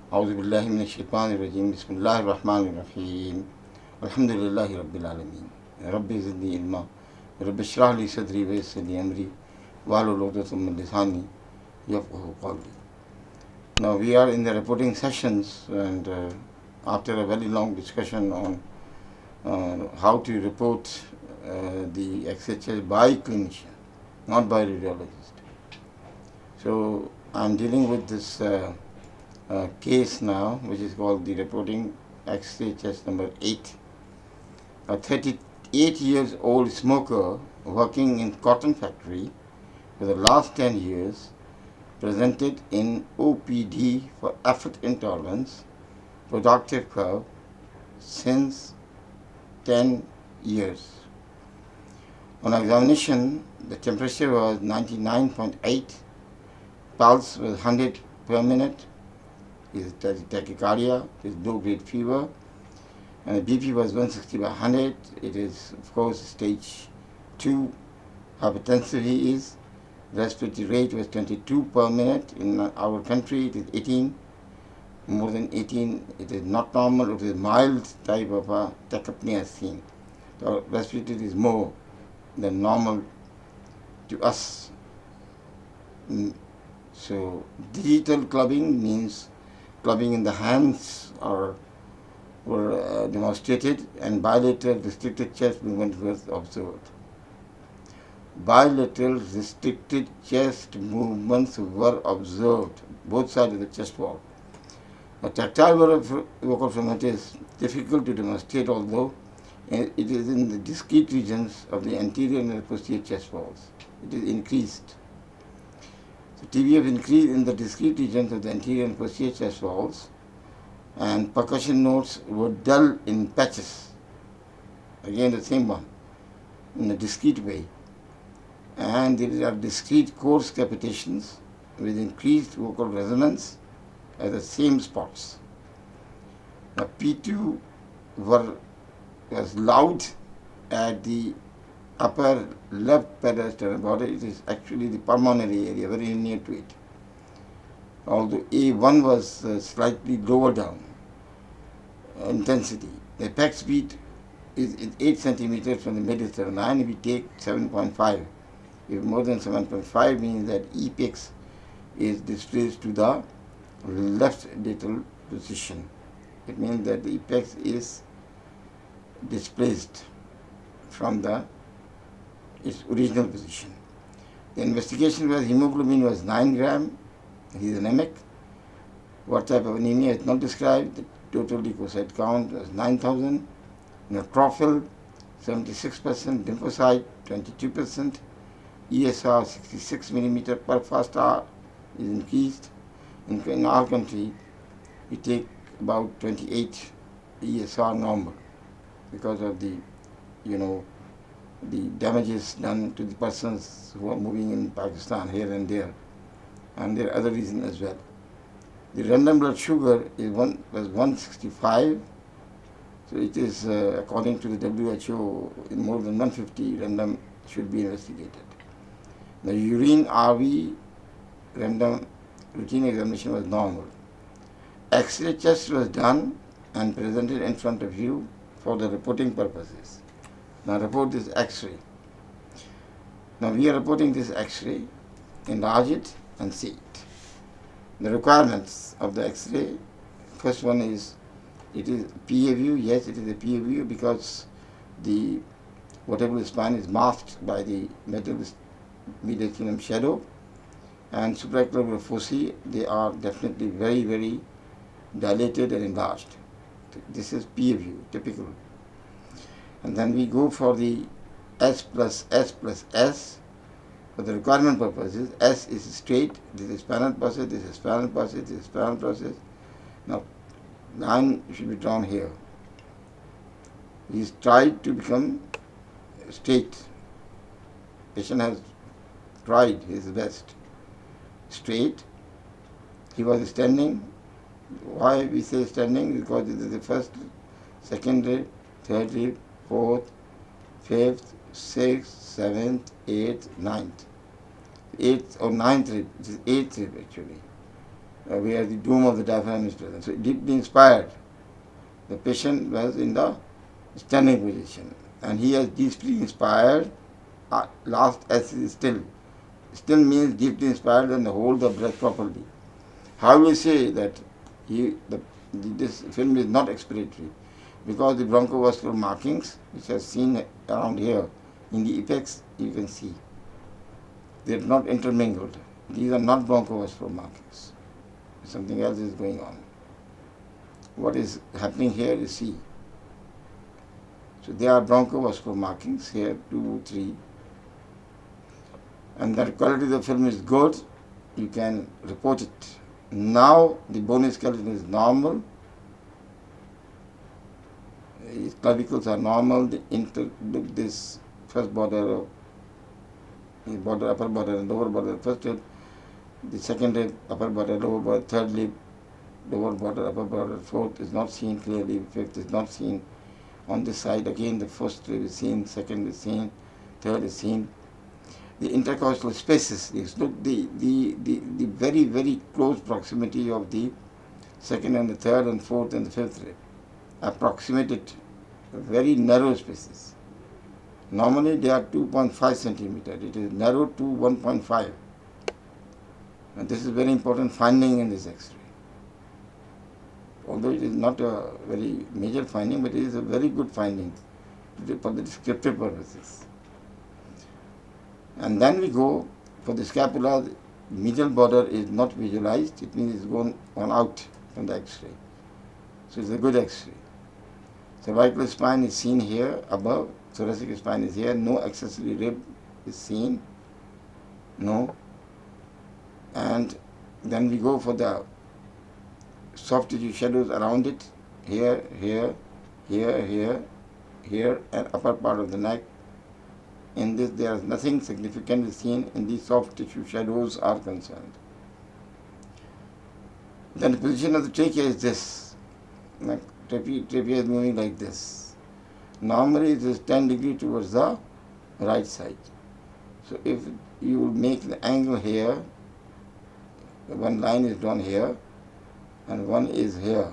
أعوذ بالله من الشيطان الرجيم بسم الله الرحمن الرحيم الحمد لله رب العالمين ربي زدني علما رب اشرح لي صدري ويسر لي أمري واحلل عقدة من لساني يفقهوا قولي. Now we are in the reporting sessions, and after a very long discussion on how to report the XHS by clinician, not by radiologist. So I'm dealing with this case now, which is called the reporting X-ray chest number 8. A 38 years old smoker working in cotton factory for the last 10 years presented in OPD for effort intolerance, productive curve since 10 years. On examination, the temperature was 99.8, pulse was 100 per minute, is tachycardia, is low-grade fever, and the BP was 160 by 100. It is, of course, stage 2 hypertensive he is. Respiratory rate was 22 per minute. In our country, it is 18. More than 18, it is not normal. It is mild type of a tachypnea seen. So respiratory is more than normal to us. So digital clubbing means clubbing in the hands were demonstrated, and bilateral restricted chest movement was observed. Bilateral restricted chest movements were observed, both sides of the chest wall. A tactile vocal ferment is difficult to demonstrate, although it is in the discrete regions of the anterior and posterior chest walls. It is increased. So TVF increased in the discrete regions of the anterior and posterior chest walls, and percussion notes were dull in patches. Again, the same one, in a discrete way. And there are discrete coarse capitations with increased vocal resonance at the same spots. Now, P2 was loud at the upper left parasternal border. It is actually the pulmonary area, very near to it. Although A1 was slightly lower down intensity. The apex beat is 8 centimeters from the mediastinal line. If we take 7.5, if more than 7.5 means that apex is displaced to the left lateral position. It means that the apex is displaced from its original position. The investigation was hemoglobin was 9 gram. He is anemic. What type of anemia is not described. The total leukocyte count was 9,000. Neutrophil 76%, lymphocyte 22%, ESR 66 millimeter per first hour is increased. In our country, we take about 28 ESR normal because of the damages done to the persons who are moving in Pakistan here and there are other reasons as well. The random blood sugar was 165, so it is according to the WHO, in more than 150 random should be investigated. The urine RV random routine examination was normal. X-ray chest was done and presented in front of you for the reporting purposes. Now report this X-ray. Now we are reporting this X-ray, enlarge it and see it. The requirements of the X-ray, first one is, it is PA view. Yes, it is a PA view because the vertebral spine is masked by the mediastinum shadow, and supraocular foci, they are definitely very, very dilated and enlarged. This is PA view, typical. And then we go for the S plus S plus S. For the requirement purposes, S is straight, this is spinal process, this is spinal process, this is spinal process. Now, line should be drawn here. He's tried to become straight. Patient has tried his best. Straight. He was standing. Why we say standing? Because this is the first, second rib, third rib, fourth, fifth, sixth, seventh, eighth, ninth. Eighth or ninth rib, it is eighth rib actually. where the dome of the diaphragm is present. So deeply inspired. The patient was in the standing position, and he has deeply inspired. Last S is still. Still means deeply inspired and hold the breath properly. How we say that this film is not expiratory? Because the bronchovascular markings, which are seen around here in the apex, you can see they are not intermingled. These are not bronchovascular markings. Something else is going on. What is happening here is see. So there are bronchovascular markings here, 2, 3. And the quality of the film is good. You can report it. Now the bony skeleton is normal. His clavicles are normal. Look this first border, upper border and lower border, first rib, the second rib, upper border, lower border, third rib, lower border, upper border, fourth is not seen clearly, fifth is not seen. On this side again the first rib is seen, second is seen, third is seen. The intercostal spaces, look the very, very close proximity of the second and the third and fourth and the fifth rib. Approximated, very narrow spaces. Normally they are 2.5 centimeter. It is narrowed to 1.5. And this is very important finding in this X-ray. Although it is not a very major finding, but it is a very good finding for the descriptive purposes. And then we go for the scapula. The medial border is not visualized. It means it's gone out from the X-ray. So it's a good X-ray. Cervical spine is seen here above. Thoracic spine is here. No accessory rib is seen. No. And then we go for the soft tissue shadows around it. Here, here, here, here, here, and upper part of the neck. In this, there is nothing significant seen in these soft tissue shadows are concerned. Then the position of the trachea is this. Like trachea is moving like this. Normally it is 10 degrees towards the right side. So if you will make the angle here, one line is drawn here and one is here,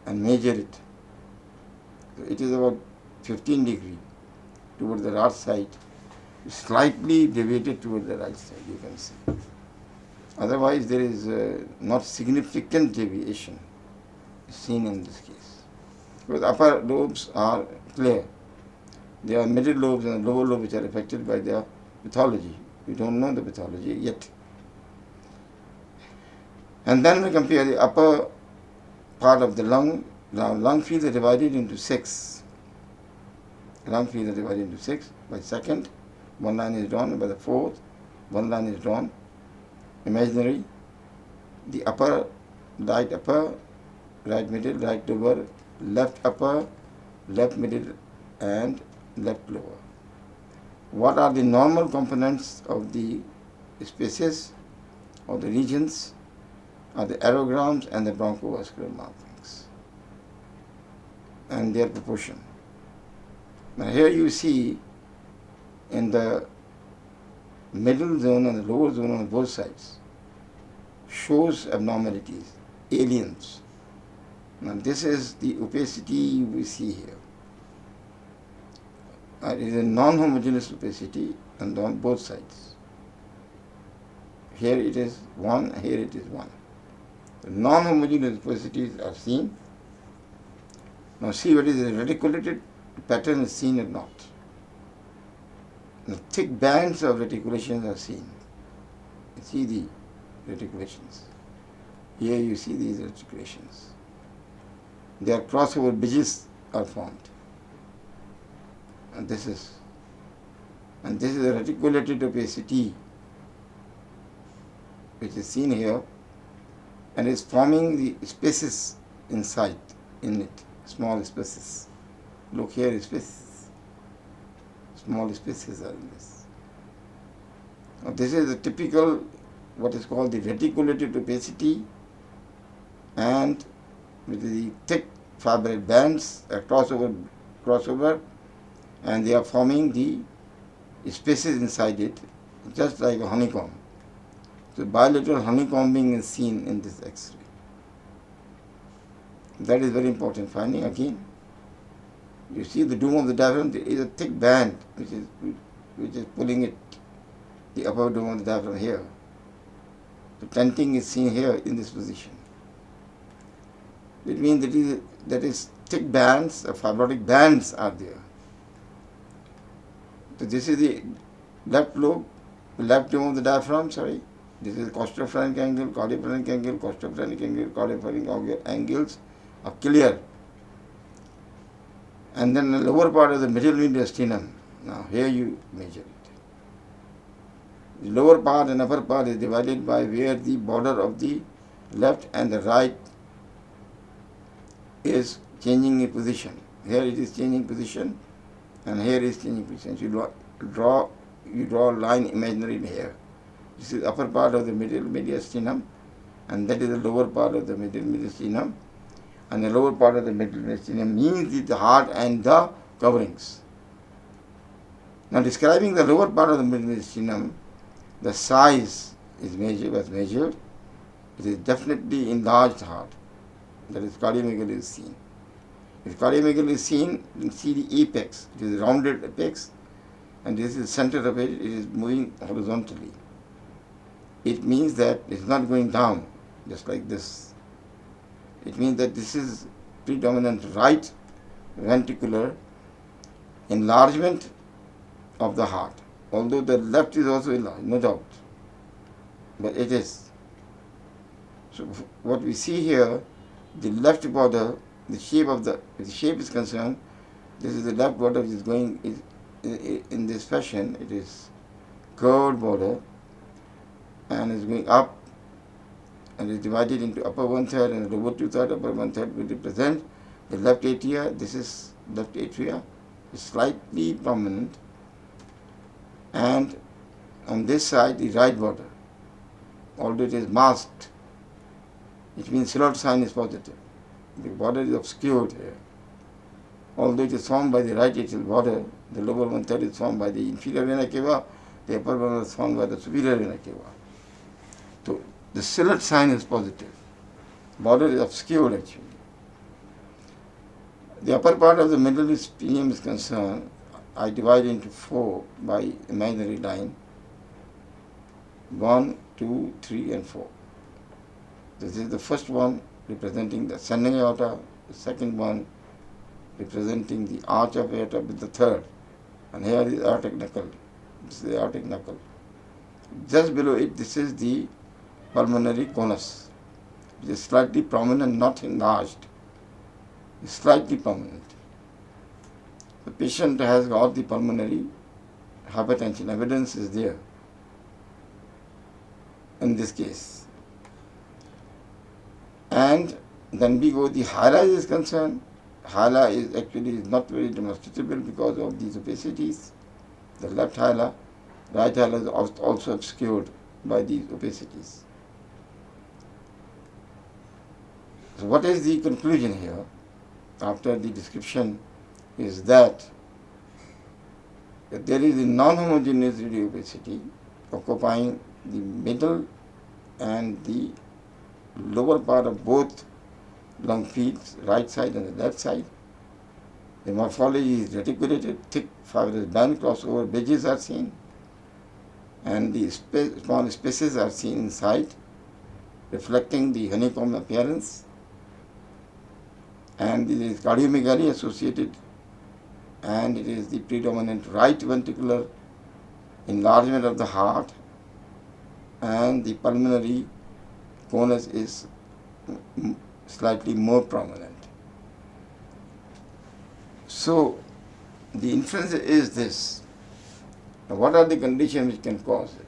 and measure it. So it is about 15 degrees towards the right side, slightly deviated towards the right side, you can see. Otherwise there is not significant deviation seen in this case. Because upper lobes are clear. There are middle lobes and lower lobes which are affected by their pathology. We don't know the pathology yet. And then we compare the upper part of the lung. Now lung fields are divided into 6. Lung fields are divided into 6. By second, one line is drawn. By the fourth, one line is drawn. Imaginary. The upper, right middle, right lower, left upper, left middle, and left lower. What are the normal components of the spaces or the regions? Are the aerograms and the bronchovascular markings and their proportion. Now here you see in the middle zone and the lower zone on both sides shows abnormalities, aliens. Now this is the opacity we see here. It is a non-homogeneous opacity and on both sides. Here it is 1, here it is 1. The non-homogeneous opacities are seen. Now see what is the reticulated pattern is seen or not. The thick bands of reticulations are seen. You see the reticulations. Here you see these reticulations. Their crossover bridges are formed. And this is a reticulated opacity which is seen here and is forming the spaces inside in it, small spaces. Look here, spaces. Small spaces are in this. Now this is a typical what is called the reticulated opacity, and with the thick fibrous bands, a crossover, and they are forming the spaces inside it, just like a honeycomb. So bilateral honeycombing is seen in this X-ray. That is very important finding again. You see the dome of the diaphragm, there is a thick band which is pulling it, the upper dome of the diaphragm here. The tenting is seen here in this position. It means that is thick bands, fibrotic bands are there. So this is the left lobe, left dome of the diaphragm, This is costophrenic angle, cardiophrenic angle, costophrenic angle, cardiophrenic angles are clear. And then the lower part of the middle mediastinum. Now here you measure it. The lower part and upper part is divided by where the border of the left and the right is changing in position. Here it is changing position, and here is changing position. So you draw a line imaginarily here. This is upper part of the middle mediastinum, and that is the lower part of the middle mediastinum. And the lower part of the middle mediastinum means the heart and the coverings. Now describing the lower part of the middle mediastinum, the size was measured. It is definitely enlarged heart. That is cardiomegaly is seen. If cardiomegaly is seen, you can see the apex. It is rounded apex, and this is the center of it. It is moving horizontally. It means that it is not going down, just like this. It means that this is predominant right ventricular enlargement of the heart. Although the left is also enlarged, no doubt. But it is. So what we see here, the left border, the shape is concerned, this is the left border which is going in this fashion. It is curved border and is going up and is divided into upper 1/3 and lower 2/3. Upper 1/3 will represent the left atria. This is left atria. It's slightly prominent, and on this side the right border, although it is masked, it means silhouette sign is positive. The border is obscured here. Although it is formed by the right atrial border, the lower 1/3 is formed by the inferior vena cava, the upper one is formed by the superior vena cava. So the silhouette sign is positive. Border is obscured actually. The upper part of the middle mediastinum is concerned, I divide into 4 by imaginary line. 1, 2, 3 and 4. This is the first one representing the ascending aorta, the second one representing the arch of aorta with the third, and here is aortic knuckle. This is the aortic knuckle. Just below it, this is the pulmonary conus. It is slightly prominent, not enlarged. It's slightly prominent. The patient has got the pulmonary hypertension. Evidence is there in this case. And then we go, the hyla is concerned. Hyla is actually not very demonstrable because of these opacities. The left hyla, right hyla is also obscured by these opacities. So what is the conclusion here after the description is that there is a non-homogeneous radiopacity occupying the middle and the lower part of both lung fields, right side and the left side. The morphology is reticulated, thick fibrous band crossover bridges are seen, and the small spaces are seen inside, reflecting the honeycomb appearance. And it is cardiomegaly associated, and it is the predominant right ventricular enlargement of the heart, and the pulmonary conus is slightly more prominent. So the inference is this. Now, what are the conditions which can cause it?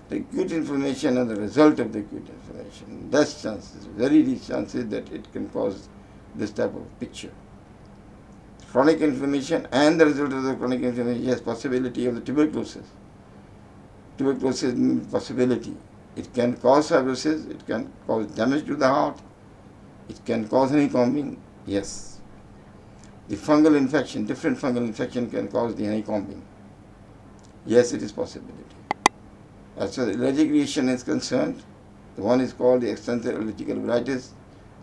The acute inflammation and the result of the acute inflammation, less chances, very least chances that it can cause this type of picture. Chronic inflammation and the result of the chronic inflammation has possibility of the tuberculosis. Tuberculosis means possibility. It can cause fibrosis, it can cause damage to the heart, it can cause honeycombing, yes. The fungal infection, different fungal infection can cause the honeycombing. Yes, it is possibility. As far as allergic reaction is concerned, the one is called the extensive allergical rhinitis.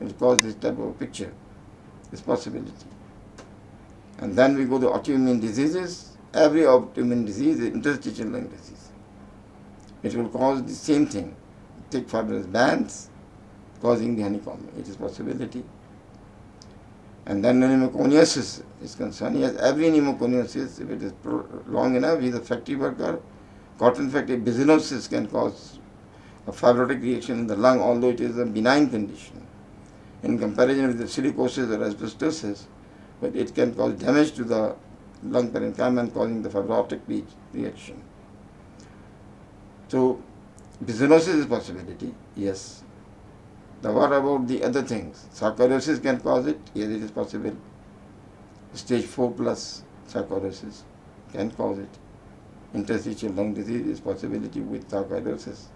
It will cause this type of picture, this possibility. And then we go to autoimmune diseases. Every autoimmune disease is interstitial lung disease. It will cause the same thing, thick fibrous bands causing the honeycombing. It is a possibility. And then pneumoconiosis is concerned. Yes, every pneumoconiosis, if it is long enough, is a factory worker. Cotton factory byssinosis can cause a fibrotic reaction in the lung, although it is a benign condition in comparison with the silicosis or asbestosis, but it can cause damage to the lung parenchyma causing the fibrotic reaction. So, byssinosis is a possibility, yes. Now, what about the other things? Sarcoidosis can cause it, yes, it is possible. Stage 4 plus sarcoidosis can cause it. Interstitial lung disease is possibility with sarcoidosis.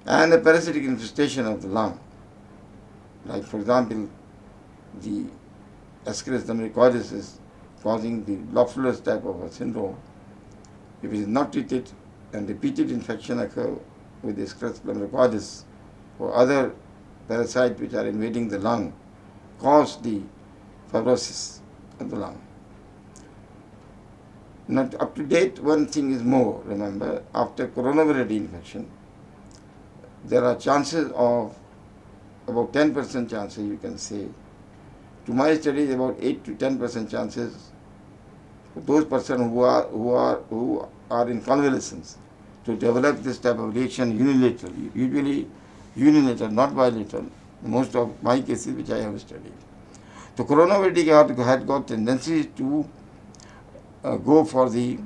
And the parasitic infestation of the lung, like for example, the Ascaris pneumonicoides is causing the Lopfler's type of a syndrome. If it is not treated and repeated infection occur with the Ascaris pneumonicoides or other parasites which are invading the lung, cause the fibrosis of the lung. Now, up to date, one thing is more, remember, after coronavirus infection, there are chances of about 10% chances, you can say. To my studies, about 8 to 10% chances for those persons who are in convalescence to develop this type of reaction unilaterally, usually unilateral, not bilateral, most of my cases which I have studied. So coronavirus had got tendency to go for the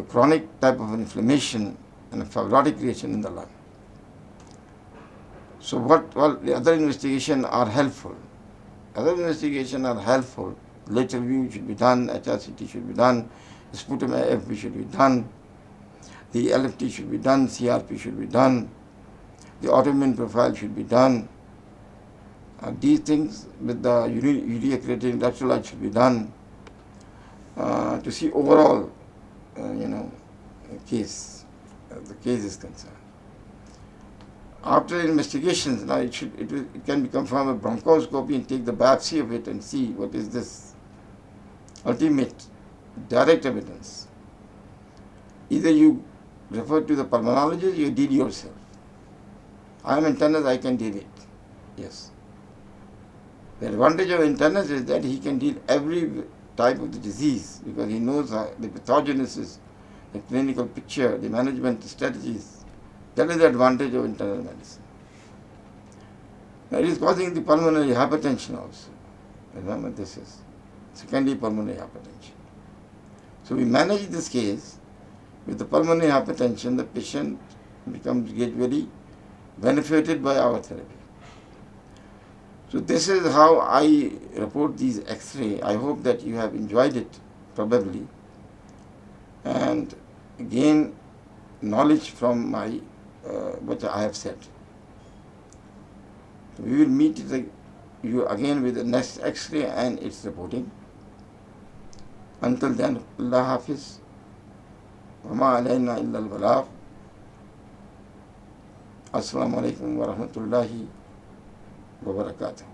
chronic type of inflammation and a fibrotic reaction in the lung. So the other investigations are helpful. Other investigations are helpful. Lateral view should be done, HRCT should be done, sputum AFP should be done, the LFT should be done, CRP should be done, the autoimmune profile should be done. These things with the urea creatine electrolyte should be done to see overall, case, the case is concerned. After investigations, now it can be confirmed with bronchoscopy and take the biopsy of it and see what is this ultimate direct evidence. Either you refer to the pulmonologist, you deal yourself. I am internist, I can deal it. Yes. The advantage of internist is that he can deal every type of the disease because he knows the pathogenesis, the clinical picture, the management strategies. That is the advantage of internal medicine. Now, it is causing the pulmonary hypertension also. Remember, this is secondary pulmonary hypertension. So we manage this case with the pulmonary hypertension. The patient becomes gradually benefited by our therapy. So this is how I report these X-ray. I hope that you have enjoyed it, probably, and gain knowledge from my what I have said. So we will meet you again with the next X-ray and its reporting. Until then, Allah Hafiz. Wa ma alayna illa al-balagh. Assalamu alaikum wa rahmatullahi wa barakatuh.